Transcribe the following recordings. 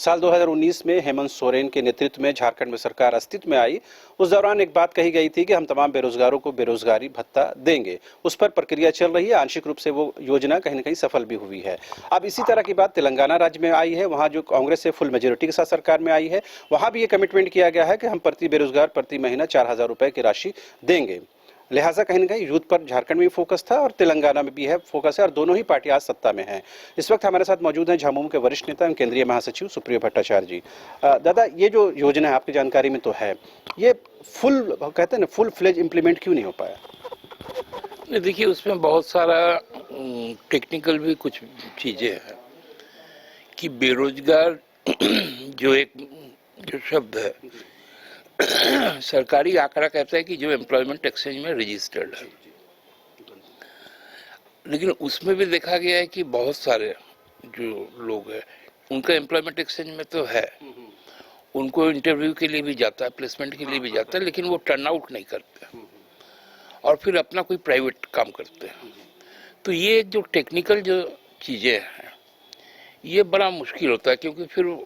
साल 2019 में हेमंत सोरेन के नेतृत्व में झारखंड में सरकार अस्तित्व में आई। उस दौरान एक बात कही गई थी कि हम तमाम बेरोजगारों को बेरोजगारी भत्ता देंगे। उस पर प्रक्रिया चल रही है। आंशिक रूप से वो योजना कहीं न कहीं सफल भी हुई है। अब इसी तरह की बात तेलंगाना राज्य में आई है। वहां जो कांग्रेस से फुल मेजोरिटी के साथ सरकार में आई है, वहां भी ये कमिटमेंट किया गया है कि हम प्रति बेरोजगार प्रति महीना 4,000 रुपए की राशि देंगे। लिहाजा कहीं न कहीं यूथ पर झारखंड में भी फोकस था और तेलंगाना में भी है फोकस है, और दोनों ही पार्टी आज सत्ता में है। इस वक्त हमारे साथ मौजूद हैं झामुमो के वरिष्ठ नेता एवं केंद्रीय महासचिव सुप्रियो भट्टाचार्य जी। दादा, ये जो योजना है आपकी जानकारी में तो है, ये फुल कहते हैं ना, फुल फ्लेज इम्प्लीमेंट क्यों नहीं हो पाया? नहीं, देखिए उसमें बहुत सारा टेक्निकल भी कुछ चीज़ें हैं कि बेरोजगार जो एक जो शब्द है सरकारी आंकड़ा कहता है कि जो एम्प्लॉयमेंट एक्सचेंज में रजिस्टर्ड है, लेकिन उसमें भी देखा गया है कि बहुत सारे जो लोग हैं उनका एम्प्लॉयमेंट एक्सचेंज में तो है, उनको इंटरव्यू के लिए भी जाता है, प्लेसमेंट के लिए भी जाता है, लेकिन वो टर्न आउट नहीं करते और फिर अपना कोई प्राइवेट काम करते हैं। तो ये जो टेक्निकल जो चीज़ें हैं ये बड़ा मुश्किल होता है, क्योंकि फिर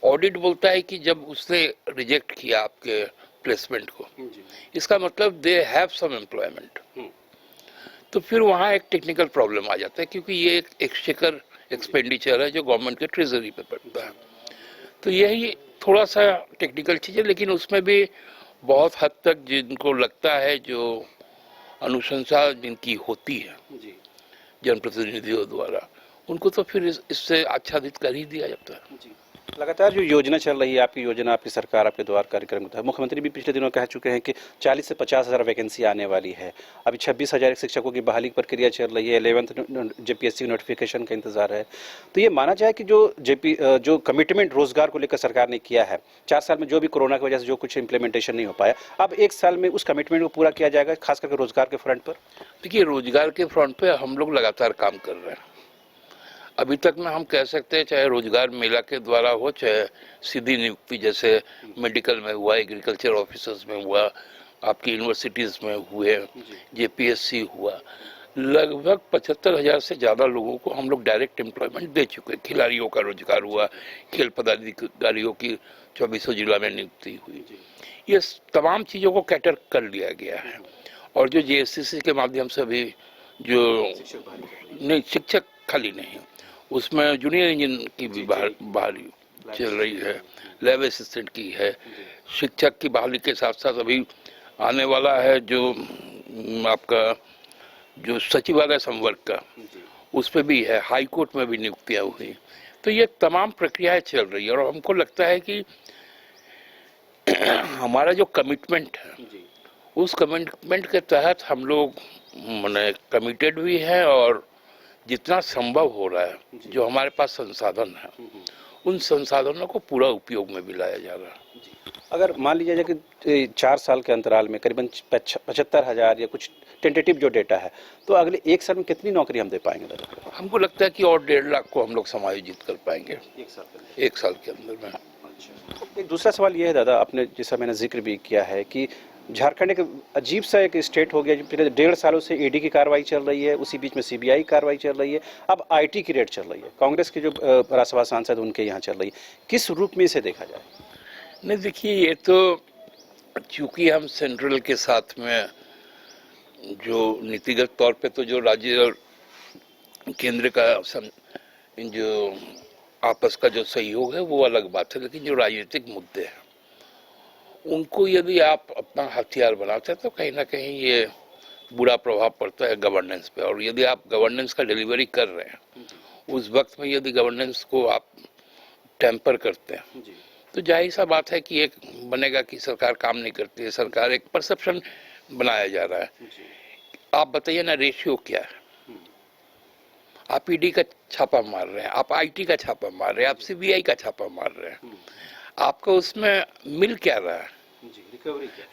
ऑडिट बोलता है कि जब उसने रिजेक्ट किया आपके प्लेसमेंट को, इसका मतलब दे हैव सम एम्प्लॉयमेंट, तो फिर वहाँ एक टेक्निकल प्रॉब्लम आ जाता है, क्योंकि ये एक एक्सचेकर एक्सपेंडिचर है जो गवर्नमेंट के ट्रेजरी पे पड़ता है। तो यही थोड़ा सा टेक्निकल चीज़ है, लेकिन उसमें भी बहुत हद तक जिनको लगता है, जो अनुशंसा जिनकी होती है जनप्रतिनिधियों द्वारा, उनको तो फिर इससे आच्छादित कर ही दिया जाता है। लगातार जो योजना चल रही है, आपकी योजना, आपकी सरकार, आपके द्वार कार्यक्रम होता है, मुख्यमंत्री भी पिछले दिनों कह चुके हैं कि 40 से 50,000 वैकेंसी आने वाली है। अभी 26,000 शिक्षकों की बहाली की प्रक्रिया चल रही है। 11th जेपीएससी नोटिफिकेशन का इंतजार है। तो ये माना जाए कि जो कमिटमेंट रोजगार को लेकर सरकार ने किया है, 4 साल में जो भी कोरोना की वजह से जो कुछ इम्प्लीमेंटेशन नहीं हो पाया, अब 1 साल में उस कमिटमेंट को पूरा किया जाएगा, खास करके रोजगार के फ्रंट पर। देखिए, रोजगार के फ्रंट पे हम लोग लगातार काम कर रहे हैं। अभी तक में हम कह सकते हैं, चाहे रोजगार मेला के द्वारा हो, चाहे सीधी नियुक्ति जैसे मेडिकल में हुआ, एग्रीकल्चर ऑफिसर्स में हुआ, आपकी यूनिवर्सिटीज़ में हुए, जेपीएससी हुआ, लगभग 75,000 से ज़्यादा लोगों को हम लोग डायरेक्ट एम्प्लॉयमेंट दे चुके हैं। खिलाड़ियों का रोजगार हुआ, खेल पदाधिकारियों की 2400 जिला में नियुक्ति हुई। ये तमाम चीज़ों को कैटर कर लिया गया है। और जो जेएससीसी के माध्यम से भी जो नहीं, शिक्षक खाली नहीं, उसमें जूनियर इंजीनियर की भी बहाली चल रही है, लैब असिस्टेंट की है, शिक्षक की बहाली के साथ साथ अभी आने वाला है जो आपका जो सचिवालय संवर्ग का, उस पर भी है, हाई कोर्ट में भी नियुक्तियां हुई। तो ये तमाम प्रक्रियाएं चल रही है और हमको लगता है कि हमारा जो कमिटमेंट है, उस कमिटमेंट के तहत हम लोग माने कमिटेड भी है, और जितना संभव हो रहा है, जो हमारे पास संसाधन है, उन संसाधनों को पूरा उपयोग में भी लाया जा रहा है। अगर मान लीजिए जाए कि 4 साल के अंतराल में करीबन 75,000 या कुछ टेंटेटिव जो डेटा है, तो अगले 1 साल में कितनी नौकरी हम दे पाएंगे दादा? हमको लगता है कि और 1.5 लाख को हम लोग समायोजित कर पाएंगे 1 साल के अंदर में। एक दूसरा सवाल ये है दादा, आपने जैसा मैंने जिक्र भी किया है कि झारखंड एक अजीब सा एक स्टेट हो गया। पिछले 1.5 सालों से ईडी की कार्रवाई चल रही है, उसी बीच में सीबीआई कार्रवाई चल रही है, अब आईटी की रेड चल रही है, कांग्रेस के जो राज्यसभा सांसद उनके यहाँ चल रही है। किस रूप में इसे देखा जाए? नहीं, देखिए, ये तो चूंकि हम सेंट्रल के साथ में जो नीतिगत तौर पे तो जो राज्य और केंद्र का जो आपस का जो सहयोग है वो अलग बात है, लेकिन जो राजनीतिक मुद्दे हैं उनको यदि आप अपना हथियार बनाते हैं तो कहीं ना कहीं ये बुरा प्रभाव पड़ता है गवर्नेंस पे। और यदि आप गवर्नेंस का डिलीवरी कर रहे हैं, उस वक्त में यदि गवर्नेंस को आप टेम्पर करते हैं, तो जाहिर सा बात है कि एक बनेगा कि सरकार काम नहीं करती है, सरकार, एक परसेप्शन बनाया जा रहा है। आप बताइए ना, रेशियो क्या है? आप ईडी का छापा मार रहे हैं, आप आईटी का छापा मार रहे हैं, आप सीबीआई का छापा मार रहे हैं, आपको उसमें मिल क्या रहा है?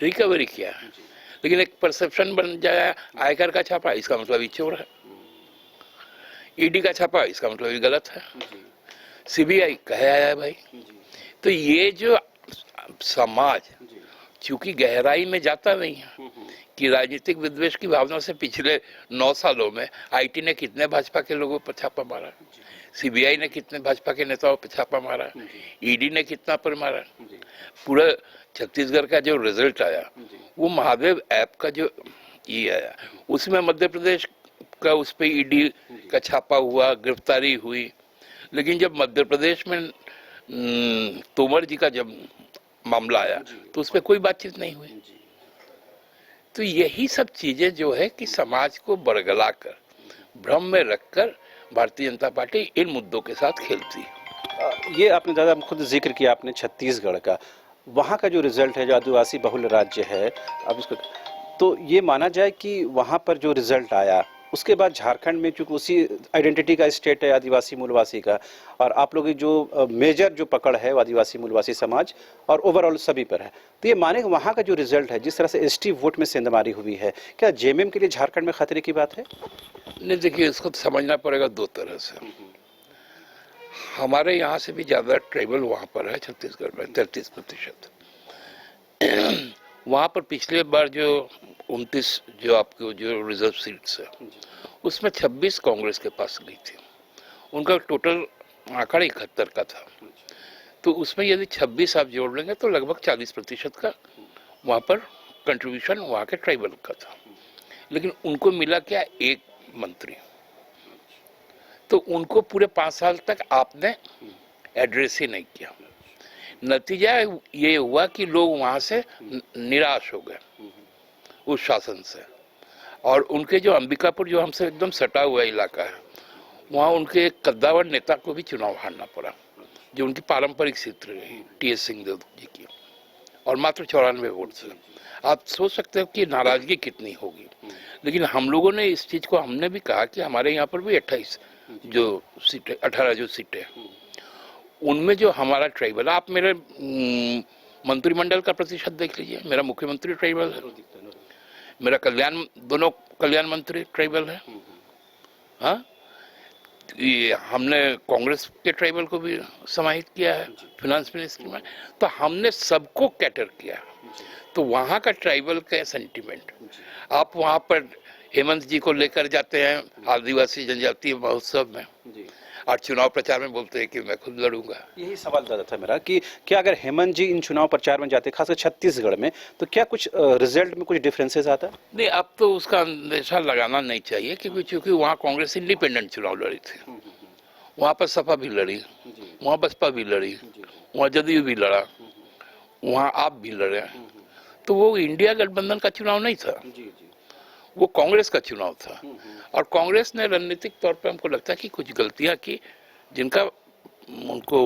रिकवरी क्या है? लेकिन एक परसेप्शन बन जाए, आयकर का छापा, इसका मतलब ये चोर है, ईडी का छापा, इसका मतलब ये गलत है, सीबीआई कहे आया है भाई। तो ये जो समाज चूंकि गहराई में जाता नहीं है कि राजनीतिक विद्वेष की भावना से पिछले 9 सालों में आईटी ने कितने भाजपा के लोगों पर छापा मारा, सीबीआई ने कितने भाजपा के नेताओं पे छापा मारा, ईडी ने कितना पर मारा। पूरा छत्तीसगढ़ का जो रिजल्ट आया वो महादेव ऐप का जो ये आया, उसमें मध्य प्रदेश का उस पे ईडी का छापा हुआ, गिरफ्तारी हुई। लेकिन जब मध्य प्रदेश में तोमर जी का जब मामला आया तो उस पर कोई बातचीत नहीं हुई। तो यही सब चीजें जो है कि समाज को बरगला कर, भ्रम में रखकर भारतीय जनता पार्टी इन मुद्दों के साथ खेलती है। ये आपने दादा खुद जिक्र किया आपने छत्तीसगढ़ का, वहाँ का जो रिजल्ट है, जो आदिवासी बहुल राज्य है, अब इसको तो ये माना जाए कि वहाँ पर जो रिजल्ट आया उसके बाद झारखंड में चूंकि उसी आइडेंटिटी का स्टेट है आदिवासी मूलवासी का, और आप लोगों की जो मेजर जो पकड़ है वो आदिवासी मूलवासी समाज और ओवरऑल सभी पर है, तो ये माने कि वहाँ का जो रिजल्ट है, जिस तरह से एसटी वोट में सेंधमारी हुई है, क्या जेएमएम के लिए झारखंड में खतरे की बात है? नहीं, देखिए इसको समझना पड़ेगा दो तरह से। हमारे यहाँ से भी ज्यादा ट्राइबल वहाँ पर है छत्तीसगढ़ में, 33%। वहाँ पर पिछले बार जो 29 जो आपको जो रिजर्व सीट्स है उसमें 26 कांग्रेस के पास गई थी, उनका टोटल आंकड़ा 71 का था। तो उसमें यदि 26 आप जोड़ लेंगे तो लगभग 40% का वहाँ पर कंट्रीब्यूशन वहाँ के ट्राइबल का था। लेकिन उनको मिला क्या, एक मंत्री। तो उनको पूरे 5 साल तक आपने एड्रेस ही नहीं किया। नतीजा ये हुआ कि लोग वहाँ से निराश हो गए उस शासन से। और उनके जो अंबिकापुर जो हमसे एकदम सटा हुआ इलाका है, वहाँ उनके एक कद्दावर नेता को भी चुनाव हारना पड़ा, जो उनकी पारंपरिक सीट रही टीएस सिंहदेव जी की, और मात्र 94 वोट से। आप सोच सकते हो कि नाराजगी कितनी होगी। लेकिन हम लोगों ने इस चीज को हमने भी कहा कि हमारे यहाँ पर भी 28 जो सीटें, 18 जो सीटें, उनमें जो हमारा ट्राइबल, आप मेरे मंत्रिमंडल का प्रतिशत देख लीजिए, मेरा मुख्यमंत्री ट्राइबल है, मेरा दोनों कल्याण मंत्री ट्राइबल है। हाँ, ये हमने कांग्रेस के ट्राइबल को भी समाहित किया है फिनांस मिनिस्ट्री में। तो हमने सबको कैटर किया। तो वहाँ का ट्राइबल का सेंटिमेंट, आप वहाँ पर हेमंत जी को लेकर जाते हैं आदिवासी जनजातीय महोत्सव में, और चुनाव प्रचार में बोलते हैं कि मैं खुद लड़ूंगा। यही सवाल दादा था मेरा कि क्या अगर हेमंत जी इन चुनाव प्रचार में जाते, खासकर छत्तीसगढ़ में, तो क्या कुछ रिजल्ट में कुछ डिफरेंसेस आता? नहीं, अब तो उसका अंदेशा लगाना नहीं चाहिए, क्योंकि चूंकि वहाँ कांग्रेस इंडिपेंडेंट चुनाव लड़ी थी, वहाँ पर सपा भी लड़ी, वहाँ बसपा भी लड़ी, वहाँ जदयू भी लड़ा, वहाँ आप भी लड़े। तो वो इंडिया गठबंधन का चुनाव नहीं था, वो कांग्रेस का चुनाव था। और कांग्रेस ने रणनीतिक तौर पे हमको लगता है कि कुछ गलतियां की, जिनका उनको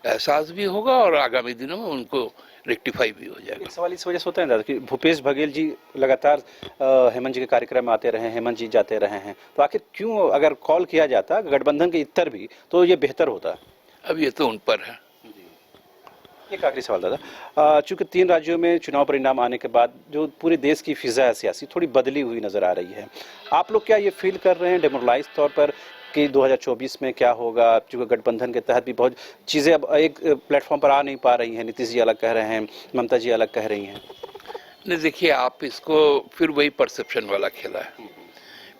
एहसास भी होगा और आगामी दिनों में उनको रेक्टिफाई भी हो जाएगा। एक सवाल इस वजह से होता है दादा कि भूपेश बघेल जी लगातार हेमंत जी के कार्यक्रम में आते रहे हैं, हेमंत जी जाते रहे हैं, तो आखिर क्यों, अगर कॉल किया जाता गठबंधन के इतर भी, तो ये बेहतर होता? अब ये तो उन पर है। एक आखिरी सवाल दादा, चूंकि 3 राज्यों में चुनाव परिणाम आने के बाद जो पूरे देश की फिजा सियासी थोड़ी बदली हुई नजर आ रही है, आप लोग क्या ये फील कर रहे हैं डेमोरलाइज तौर पर कि 2024 में क्या होगा? चूंकि गठबंधन के तहत भी बहुत चीजें अब एक प्लेटफॉर्म पर आ नहीं पा रही हैं, नीतीश जी अलग कह रहे हैं, ममता जी अलग कह रही हैं। नहीं, देखिए आप इसको फिर वही परसेप्शन वाला खेला है।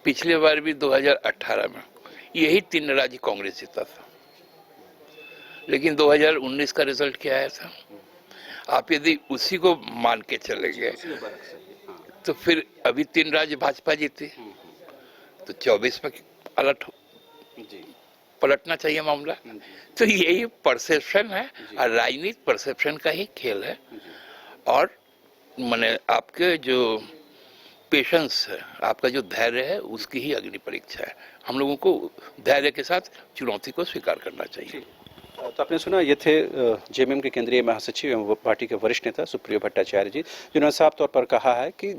पिछले बार भी 2018 में यही 3 राज्य कांग्रेस जीता था, लेकिन 2019 का रिजल्ट क्या आया था? आप यदि उसी को मान के चले गए तो फिर अभी 3 राज्य भाजपा जीती, तो 24 में पलटना चाहिए मामला। तो यही परसेप्शन है, और राजनीतिक परसेप्शन का ही खेल है। और माने आपके जो पेशेंस है, आपका जो धैर्य है, उसकी ही अग्नि परीक्षा है। हम लोगों को धैर्य के साथ चुनौती को स्वीकार करना चाहिए। तो आपने सुना, ये थे जेएमएम के केंद्रीय महासचिव एवं पार्टी के वरिष्ठ नेता सुप्रियो भट्टाचार्य जी, जिन्होंने साफ तौर पर कहा है कि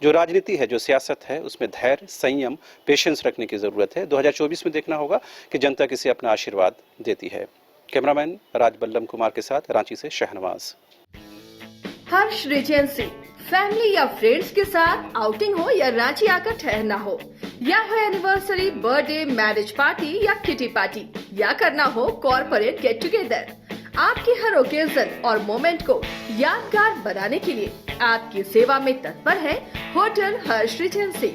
जो राजनीति है, जो सियासत है, उसमें धैर्य, संयम, पेशेंस रखने की जरूरत है। 2024 में देखना होगा कि जनता किसे अपना आशीर्वाद देती है। कैमरामैन राज बल्लम कुमार के साथ रांची से शहनवाज। हर्ष रेजेंसी फैमिली या फ्रेंड्स के साथ आउटिंग हो या रांची आकर ठहरना हो, या हो एनिवर्सरी, बर्थडे, मैरिज पार्टी या किटी पार्टी, या करना हो कॉर्पोरेट गेट टुगेदर, आपकी हर ओकेजन और मोमेंट को यादगार बनाने के लिए आपकी सेवा में तत्पर है hotel Harsh Regency.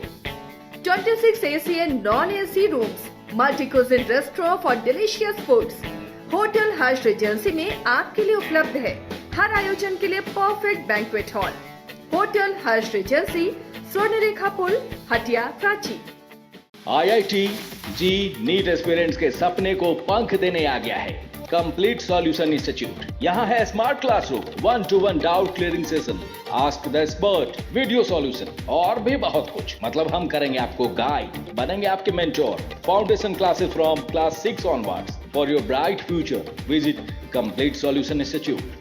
26 AC and non AC rooms, multi cuisine restaurant for delicious foods. Hotel Harsh Regency में आपके लिए उपलब्ध है हर आयोजन के लिए परफेक्ट बैंक्वेट हॉल। होटल हर्ष रिजेंसी, स्वर्णरेखा पुल, हटिया, रांची। IIT जी नीट एस्पिरेंट्स के सपने को पंख देने आ गया है कंप्लीट सॉल्यूशन इंस्टीट्यूट। यहाँ है smart classroom, 1-to-1 doubt clearing session, ask the expert, video solution और भी बहुत कुछ। मतलब हम करेंगे आपको गाइड, बनेंगे आपके mentor. Foundation classes from class 6 onwards for your bright future. Visit complete solution institute.